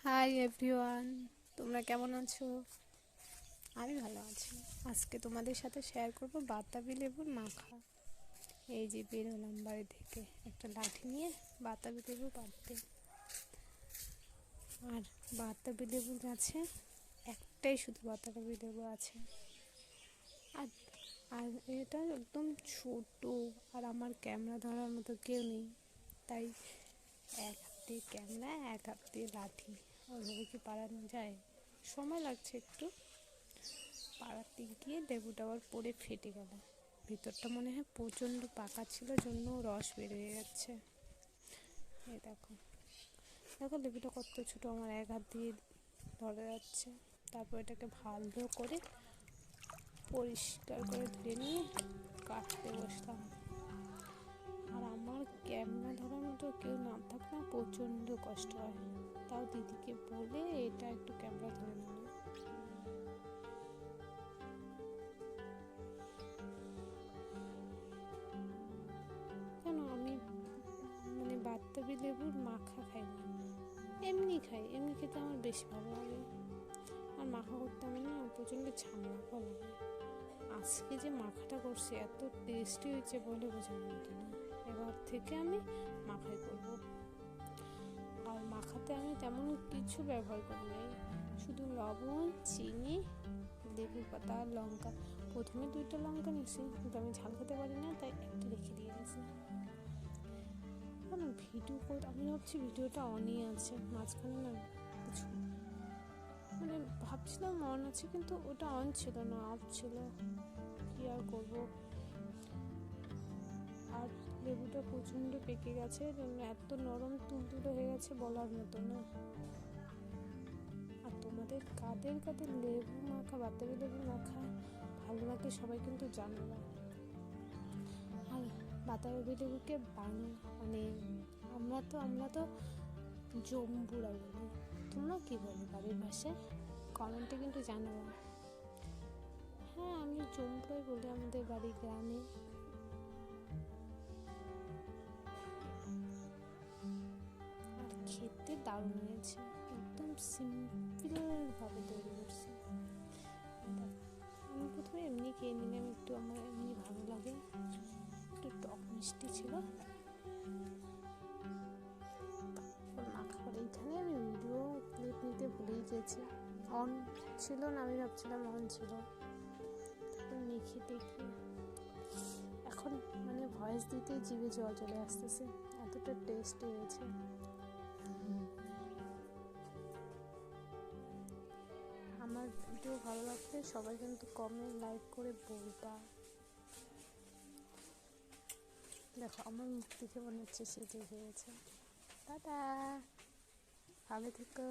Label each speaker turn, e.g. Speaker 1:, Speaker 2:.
Speaker 1: Hi everyone, তোমরা কেমন আছো? আমি ভালো আছি। আজকে তোমাদের সাথে শেয়ার করব বাতাবি লেবুর মাখা। এই যে বেরোলাম বাড়ি থেকে একটা লাঠি নিয়ে বাতাবি লেবু পাড়তে। আর বাতাবি লেবু গাছে একটাই শুধু বাতাবি লেবু আছে। আর আর এটা একদম ছোট, আর আমার ক্যামেরা ধরার মতো কেউ নেই, তাই এক হাত দিয়ে ক্যামেরা, এক হাত দিয়ে লাঠি। ওইভাবে কি পাড়ানো যায়? সময় লাগছে একটু। পাড়াতে গিয়ে লেবুটা আবার পড়ে ফেটে গেল। ভিতরটা মনে হয় প্রচণ্ড পাকা ছিল, জন্য রস বের হয়ে যাচ্ছে। এই দেখো দেখো লেবুটা কত ছোট, আমার এক হাত দিয়ে ধরা যাচ্ছে। তারপর এটাকে ভালো করে পরিষ্কার করে ধুয়ে নিয়ে কাটতে বসলাম। আর আমার ক্যামেরা ধরার মতো কেউ না থাকলে প্রচণ্ড কষ্ট হয়, তাও দিদিকে বলে এটা একটু ক্যামেরা ধরে নিল। কেন আমি বাতাবি লেবুর মাখা খাই না, এমনি খাই। এমনি খেতে আমার বেশি ভালো লাগে। আর মাখা করতে আমার না প্রচণ্ড ঝামেলা লাগে। আজকে যে মাখাটা করছি এত টেস্টি হয়েছে বলে বোঝানো মতো না। এবার থেকে আমি মাখাই করব। আর মাখাতে আমি তেমন কিছু ব্যবহার করি নাই, শুধু লবণ, চিনি, লেবু পাতা আর লঙ্কা। প্রথমে 2টা লঙ্কা নিয়েছি, কিন্তু আমি ঝাল খেতে পারি না, তাই একটা রেখে দিয়ে গেছি। ভিডিও করে আমি ভাবছি ভিডিওটা অনই আছে, মাঝখানে না কিছু ভাবছিলাম অন আছে, কিন্তু ওটা অন ছিল না, অফ ছিল। কি আর করবো। আর লেবুটা প্রচণ্ড পেকে গেছে, এত নরম তুলতুলে হয়ে গেছে বলার মতো না। আর তোমাদের কাদের কাদের লেবু মাখা, বাতাবি লেবু মাখা ভালো লাগে সবাই কিন্তু জানবে। আর বাতাবি লেবুকে আমরা তো জম্বুরা বলি। তোমরা কি বলো বাড়ির ভাষায়? কমেন্টে কিন্তু জানাবো। হ্যাঁ, আমি জম্বুরাই বলি আমাদের বাড়ি গ্রামে। আর খেতে দারুণ হয়েছে, একদম সিম্পল ভাবে তৈরি করছি। আমি প্রথমে এমনি খেয়ে নিলাম, একটু আমার এমনি ভালো লাগে, একটু টক মিষ্টি ছিল। এইখানে আমি ভিডিও ক্লিপ নিতে ভুলেই গেছি, অন ছিল না, আমি ভাবছিলাম অন ছিল। মেখে টেখে এখন ভয়েস দিতেই জিভে জল চলে আসতেছে, এতটা টেস্ট হয়েছে। আমার ভিডিও ভালো লাগলে সবাই কিন্তু কমেন্ট, লাইক করে বলবা। দেখো আমার মুখ দেখে মনে হচ্ছে সেজে হয়েছে। টাটা, ভালো থেকো।